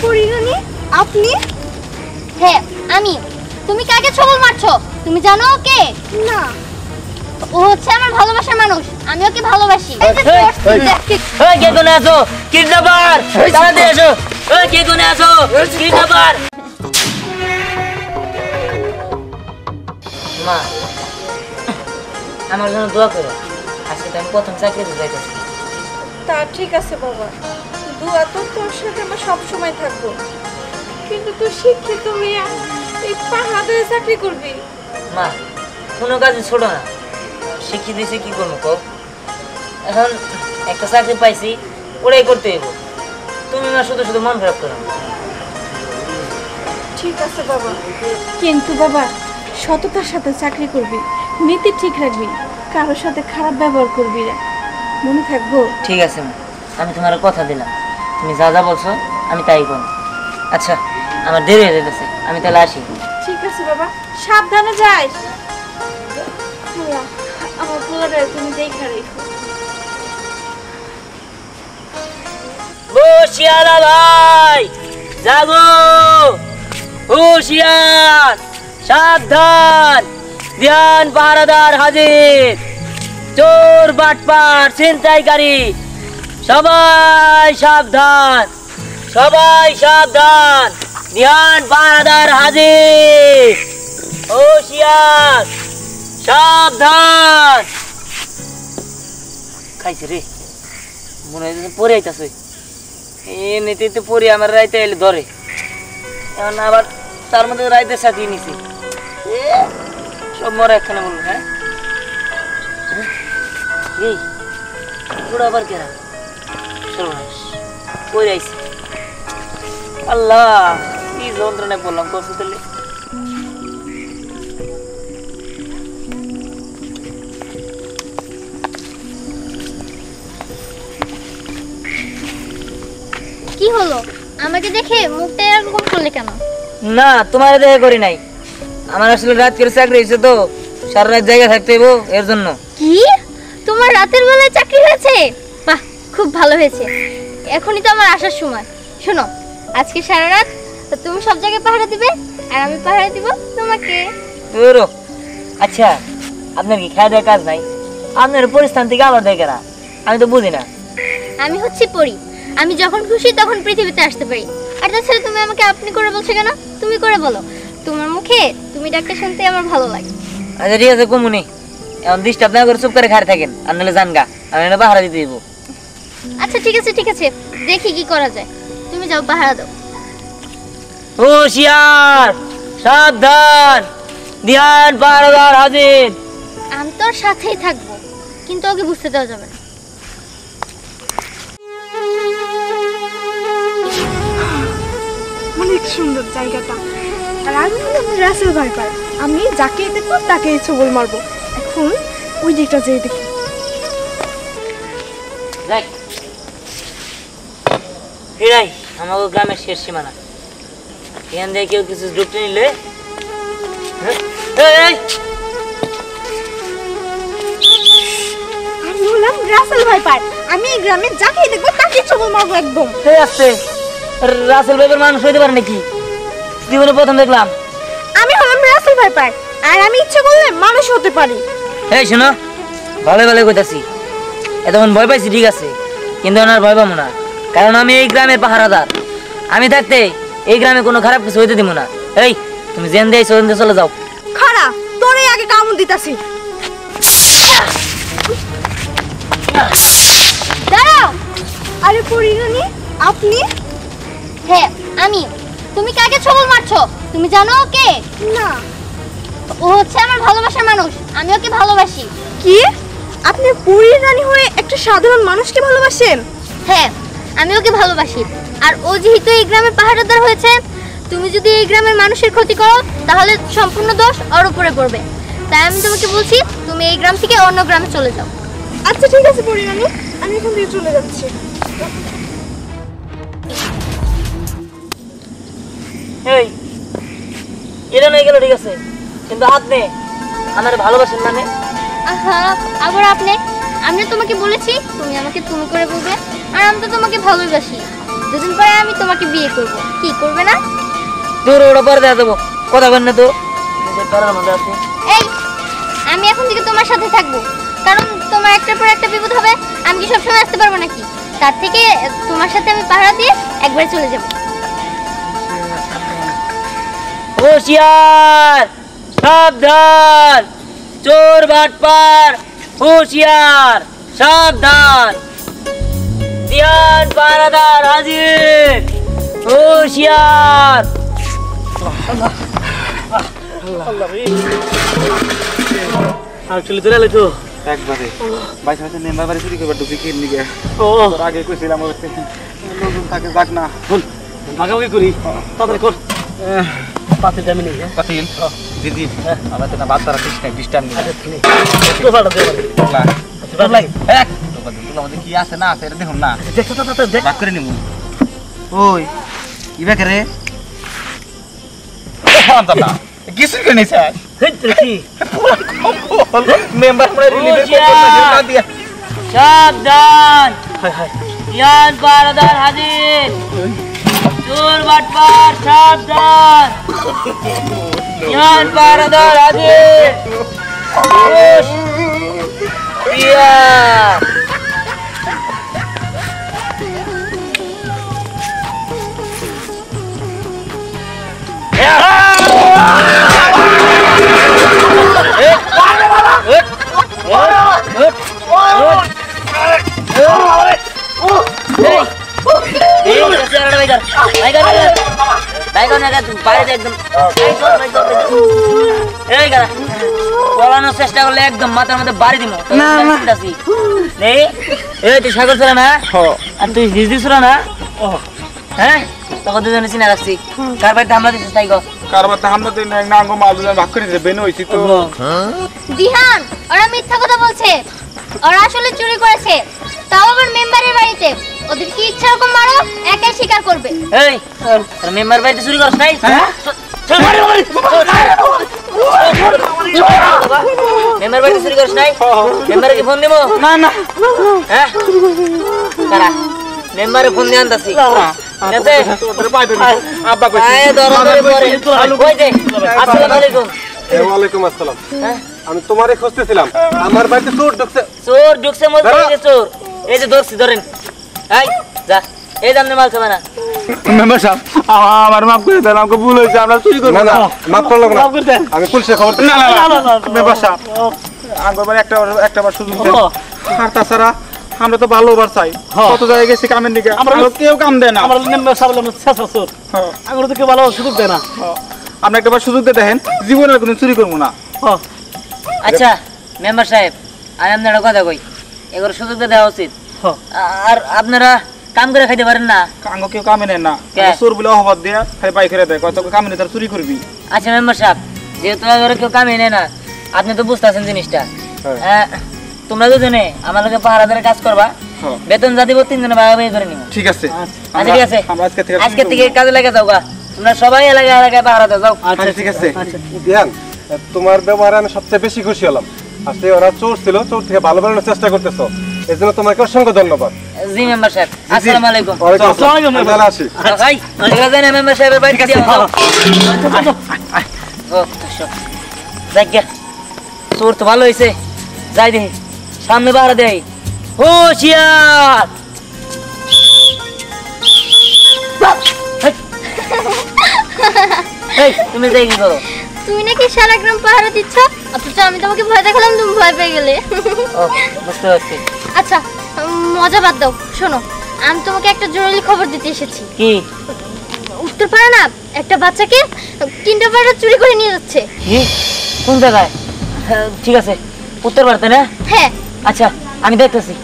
পরিরানী, আপনি? হ্যাঁ আমি। তুমি কাকে ছবল মারছো? তুমি জানো কে? না। ও হচ্ছে আমার ভালোবাসার মানুষ, আমি ওকে ভালোবাসি। ওই কে কোনে আছো? কিডন্যাপার! তাড়াতাড়ি এসো। ওই কে কোনে আছো? কিডন্যাপার! মা, আমার জন্য দোয়া করো। আজকে তো আমি প্রথম চাকরিতে যাইতেছি। তা ঠিক আছে বাবা, দোয়া তো তোর সাথে আমার সবসময় থাকবো, কিন্তু তুই শিক্ষিত হইয়া এই পাহাড়ে চাকরি করবি? মা, কোনো কাজে ছোট না। শিখিয়ে দিয়েছি কি করবো কও? এখন একটা চাকরি পাইছি, ওটাই করতে হইব। তুমি না শুধু শুধু মন খারাপ করো। ঠিক আছে বাবা, কিন্তু বাবা সততার সাথে চাকরি করবি, নীতি ঠিক রাখবি, কারোর সাথে খারাপ ব্যবহার করবি না, মনে থাকবো? ঠিক আছে মা, আমি তোমার কথা দিলাম। তুমি যা যা বলছো আমি তাই করব। আচ্ছা, আমার দেরি হয়ে যেতেছে, আমি তাহলে আসি। ঠিক আছে বাবা, সাবধানে যাস। আল্লাহ, আমার পোলারে তুমি দেখা রেখো। হুশিয়ারা ভাই, জাগো! হুশিয়ার, সাবধান! ধ্যান, পাহারাদার হাজির! চোর, বাটপার, ছিনতাইকারী, সবাই সাবধান! সবাই সাবধান! ধ্যান, পাহারাদার হাজির! হুশিয়ার, সাবধান! খাইছে রে, মনে হয় পরে আইতাছে। এমনিতে তো পরে আমার রাইতে এলে ধরে, এখন আবার তার মধ্যে রাইতের সাথে নিছি। সব মরা একখানে বলবো। হ্যাঁ, এই পুরো আবার কেনা সর্বনাশ পরে আইছি। আল্লাহ, কি যন্ত্রণায় বললাম করছো তাহলে। কি হলো? আমাকে দেখে মুখটা এরকম করলে কেন? না, তোমার দেখা করি নাই। আমার আসলে রাত করে চাকরি হয়েছে তো, সারা রাত জায়গা থাকতে হইব, এর জন্য। কি? তোমার রাতের বেলায় চাকরি হয়েছে? বাহ, খুব ভালো হয়েছে। এখনই তো আমার আসার সময়। শোনো, আজকে সারা রাত তুমি সব জায়গায় পাহারা দিবে, আর আমি পাহারা দিব তোমাকে। ধরো। আচ্ছা, আপনার কি খাওয়া দেওয়ার কাজ নাই? আপনার পরিস্থান থেকে আবার দেখে না, আমি তো বুঝি না। আমি হচ্ছি পরী, আমি যখন খুশি তখন পৃথিবীতে আসতে পারি। আর তাছাড়া তুমি আমাকে আপনি করে বলছো কেন? তুমি করে বলো। তোমার মুখে তুমি ডাকতে শুনতে আমার ভালো লাগে। আচ্ছা ঠিক আছে, কমুনি। এখন ডিস্টার্ব না করে চুপ করে খাড়ে থাকেন, আর নাহলে জানগা আমি এটা পাহারা দিতে দিব। আচ্ছা ঠিক আছে, ঠিক আছে, দেখি কি করা যায়। তুমি যাও, পাহারা দাও। হুশিয়ার, সাবধান! ধ্যান, পাহারাদার হাজির! আমি তোর সাথেই থাকবো, কিন্তু ওকে বুঝতে দেওয়া যাবে না। অনেক সুন্দর জায়গাটা। আর আমি হলাম রাসেল ভাইপার, আমি যাকে দেখবো তাকে ছবল মারবো। এখন ওই দিকটা যেয়ে দেখি। দেখ, এরাই আমাদের গ্রামের শেষ সীমানা। এখান থেকে কেউ কিছু ঢুকতে নিলে আমি হলাম রাসেল ভাইপার, আমি এই গ্রামে যাকে দেখবো তাকে ছবল মারবো একদম। আসছে রাসেল ভাইপার মানুষ হইতে পারে নাকি? জীবনে প্রথম দেখলাম। আমি হলাম রাসেল ভাইপার, আর আমি ইচ্ছে করলে মানুষ হতে পারি। এই শোনো, ভালো ভালো কইতাছি। এতক্ষণ ভয় পাইছি ঠিক আছে, কিন্তু আর ভয় পাবো না, কারণ আমি এই গ্রামের পাহারাদার। আমি থাকতে এই গ্রামে কোনো খারাপ কিছু হইতে দিব না। এই, তুমি জেন দিয়ে চলে যাও। খাড়া, তোরে আগে কামড় দিতাছি। দাঁড়াও। আরে পরিরানী, আপনি? হ্যাঁ আমি। তুমি কাকে ছবল মারছো? তুমি জানো কে? না। ও হচ্ছে আমার ভালোবাসার মানুষ, আমি ওকে ভালোবাসি। কি? আপনি পরিরানী হয়ে একটা সাধারণ মানুষকে ভালোবাসেন? হ্যাঁ, আমি ওকে ভালোবাসি। আর ও যেহেতু এই গ্রামের পাহারাদার হয়েছে, তুমি যদি এই গ্রামের মানুষের ক্ষতি করো তাহলে সম্পূর্ণ দোষ ওর উপরে পড়বে। তাই আমি তোমাকে বলছি, তুমি এই গ্রাম থেকে অন্য গ্রামে চলে যাও। আচ্ছা ঠিক আছে পরিরানী, আমি এখান থেকে চলে যাচ্ছি। এই, এটা নিয়ে গেল ঠিক আছে, কিন্তু আপনি আমার ভালোবাসেন মানে? আহা, আবার আপনি? আমি তোমাকে বলেছি তুমি আমাকে তুমি করে বলবে, আর আমি তো তোমাকে ভালোবাসি। দুদিন পরে আমি তোমাকে বিয়ে করব, কি করবে না? তোর ওটা পরে দেখা দেবো, কথা বল না তো নিজের পাড়ার মধ্যে আছে। এই আমি এখন থেকে তোমার সাথে থাকবো, কারণ তোমার একটার পর একটা বিপদ হবে, আমি কি সবসময় আসতে পারবো নাকি? তার থেকে তোমার সাথে আমি পাহারা দিয়ে একবার চলে যাব। হুঁশিয়ার, সাবধান, চোর বাটপার, হুঁশিয়ার, সাবধান, ধ্যান পাহারাদার হাজির, হুঁশিয়ার। চলে ধরে এলো তো একবারে বাইশ মাসে মেম্বার বাড়ি চুরি করবার ঢুকে কিনে নিয়ে ও তোর আগে কইছিলাম লোকজন থাকে যাক না বল ভাগাভাগি করি তাড়াতাড়ি কর পাতে দামি নেই হ্যাঁ পাতিল দিদি আমার তো না বাদ তারা কৃষ্ণ ডিস্টার্ব নেই তো ভাড়া দে বলে তোর লাই এক তোর মধ্যে কি আছে না আছে এটা দেখুন না দেখো তো দেখ বাদ করে নিমু ওই ইবা করে আনতা না কিছু করে নিছে হেই দেখি মেম্বার মানে রিলিজের না দিয়া সাবধান, হাই হাই ধ্যান পাহারাদার হাজির, চোর বাটপার, সাবধান, ধ্যান পাহারাদার হাজির, হুঁশিয়ার। পলানোর চেষ্টা করলে একদম মাথার মধ্যে বাড়ি দিব। তুই সাগর ছিল না আর তুই হিজদি ছিল না, হ্যাঁ তখন দুজনে চিনা রাখছি। কার বাড়িতে হামলা দিচ্ছিস তাই গো? কারবার তা আমরা তো না আঙ্গ মাল দুজন ভাগ করে দিতে বেন হইছি তো দিহান, ওরা মিথ্যা কথা বলছে, ওরা আসলে চুরি করেছে, তাও আবার মেম্বারের বাড়িতে। ওদের কি ইচ্ছা রকম মারো, একাই স্বীকার করবে। এই তোর মেম্বার বাড়িতে চুরি করছ নাই? মেম্বার বাড়িতে চুরি করছ নাই? মেম্বারকে ফোন দিব? না না হ্যাঁ কারা মেম্বারে ফোন দিয়ে আনতাছি। তোর পাইবে আব্বা কইছে আয় দরবারে পরে কই দে। আসসালামু আলাইকুম। ওয়ালাইকুম আসসালাম। হ্যাঁ আমি তোমারে খুঁজতেছিলাম, আমার বাড়িতে চোর ঢুকছে। চোর ঢুকছে মধ্যে এই চোর, এই যে ধরছি ধরেন। এই যা এই দামনে মাল খাবে না। মেম্বার সাহেব আমার মাফ করে দেন, আমাকে ভুল হয়েছে, আমরা চুরি করব না না না। মাফ করলাম না, মাফ করে দেন। আমি পুলিশে খবর দিই। না না না মেম্বার সাহেব আমার একটা বার সুযোগ দেন। আর তাছাড়া আমরা তো ভালোবার চাই, কত জায়গায় গেছি কামের দিকে, আমরা কেউ কাম দেয় না। আমরা মেম্বার সাহেব আমরা শেষা চোর আগুলো থেকে ভালো সুযোগ দেয় না। আপনি একটা বার সুযোগ দিয়ে দেখেন, জীবনের কোনো চুরি করবো না। আচ্ছা মেম্বার সাহেব আমি আপনার কথা কই, এগুলো সুযোগ তো দেওয়া উচিত। আর আপনারা কাম করে খাইতে পারেন না? কাঙ্গ কেউ কামে নেয় না, কে? চোর বলে অহবাদ দিয়ে খালি বাই করে দেয়, কত কামে নেই তার চুরি করবি। আচ্ছা মেম্বার সাহেব যেহেতু এগুলো কেউ কামে নেয় না, আপনি তো বুঝতেছেন জিনিসটা। তোমরা দুজনে আমার লোকে পাহারাদারের কাজ করবা, হ্যাঁ। বেতন যা দিব 3 জনে ভাগাভাগি করে নিব। ঠিক আছে আচ্ছা ঠিক আছে, আমরা আজকে থেকে কাজে লেগে যাও গা। তোমরা সবাই এলাকায় এলাকায় পাহারা দাও যাও। আচ্ছা ঠিক আছে। ধ্যান, তোমার ব্যবহারে আমি সবচেয়ে বেশি খুশি হলাম। আসলে ওরা চোর ছিল, চোর থেকে ভালো বেরোনোর চেষ্টা করতেছো, এর জন্য তোমাকে অসংখ্য ধন্যবাদ। জি মেম্বার সাহেব আসসালামু আলাইকুম। ওয়ালাইকুম আসসালামু আলাইকুম, আসসালাম। তাহলে আসি। ভাই ঠিক আছে না মেম্বার সাহেবের বাড়িতে দিয়ে যাও। ও তো যাক গে, চোর তো ভালো হইছে, যাই দেখি সামনে পাহারা দেই। হুঁশিয়ার। এই তুমি যাই কি করো? তুমি নাকি সারা গ্রাম পাহারা দিচ্ছ, অথচ আমি তোমাকে ভয় দেখালাম, তুমি ভয় পেয়ে গেলে। ও বুঝতে পারছি। আচ্ছা মজা বাদ দাও, শোনো আমি তোমাকে একটা জরুরি খবর দিতে এসেছি। কি? উত্তরপাড়া না একটা বাচ্চাকে তিনটা পাড়া চুরি করে নিয়ে যাচ্ছে। কি? কোন জায়গায়? ঠিক আছে উত্তর পারতে না? হ্যাঁ আচ্ছা আমি দেখতেছি।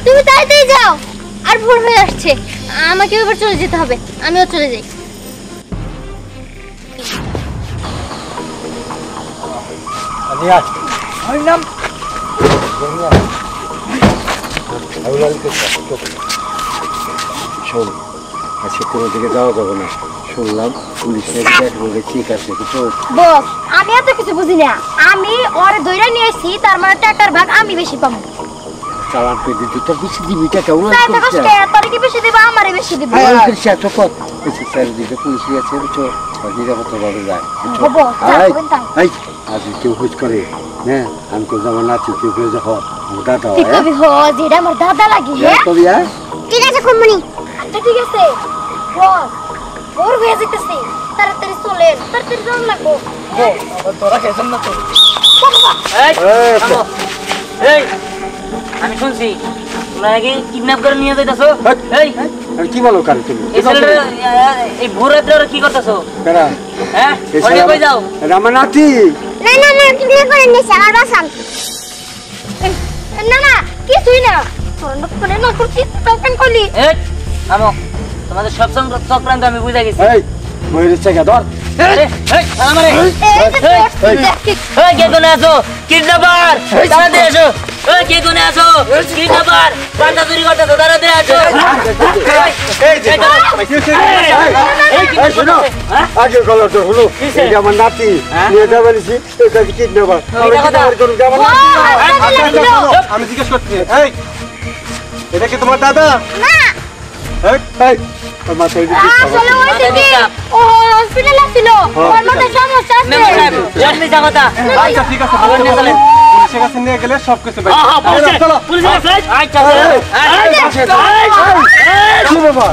তুমি তাড়াতাড়ি যাও, আর ভোর হয়ে আসছে, আমাকে এবার চলে যেতে হবে, আমিও চলে যাই। শোন, আজকে কোনো দিকে যাওয়া যাবে না, শুনলাম পুলিশ ঠিক আছে কিছু। বস আমি এত কিছু বুঝি না, আমি ওরে ধইরা নিয়ে আসছি, তার মানে টাকার ভাগ আমি বেশি পাবো। চালান করে দিতে তোর বেশি দিবি টাকা ওরা তাই থাকস কে তোর কি বেশি দিব আমারে বেশি দিব সে তো কত বেশি স্যার দিতে পুলিশ আছে তো নিরাপত্তা ভাবে যায় হবো এই, যাবেন তাই এই আজ কেউ খোঁজ করে হ্যাঁ আমি তো যেমন নাচি কেউ কেউ যখন আমার দাদা তুই কবি হ যেটা আমার দাদা লাগি হ্যাঁ কবি হ্যাঁ ঠিক আছে কমনি আচ্ছা ঠিক আছে বস ওর হয়ে যেতেছে তাড়াতাড়ি চলে তাড়াতাড়ি যাওয়া লাগবো তোরা খেয়েছেন না তো এই আমি শুনছি তোমরা নাকি কিডন্যাপ করে নিয়ে যাইতাছো এই আমি কি বলো কাল তুমি এই ছেলেটা এই ভোর রাত্রে ওরা কি করতেছো কারা হ্যাঁ ওরে কই যাও আমার নাতি না না না কিনে করে নিছে আমার বাসান না না কিছুই না তোর না তোর কি টোকেন করলি এই আমো তোমাদের সব চক্রান্ত আমি বুঝা গেছি এই ময়ূরের চাকা ধর আরে এই আমারে এই কে কোনে আছো কিডন্যাপার তাড়াতাড়ি আসো এই কে কোনে আছো কিডন্যাপার পান্তা চুরি করতেছো তাড়াতাড়ি আসো এই শোনো আগে গলা তো হলো এটা আমার নাতি নিয়ে যাবেন এটা কিডন্যাপার আমি জিজ্ঞেস করছি এই এটা কি তোমার দাদা না এই ওর মাথায় আসলে ওই দিকে ও হসপিটালে ছিল ওর মাথায় সমস্যা আছে মেম্বার সাহেব জানলি যা কথা আচ্ছা ঠিক আছে আবার নিয়ে চলেন। পুলিশের কাছে নিয়ে গেলে সব কিছু পুলিশ আছে চলো আচ্ছা কি ব্যাপার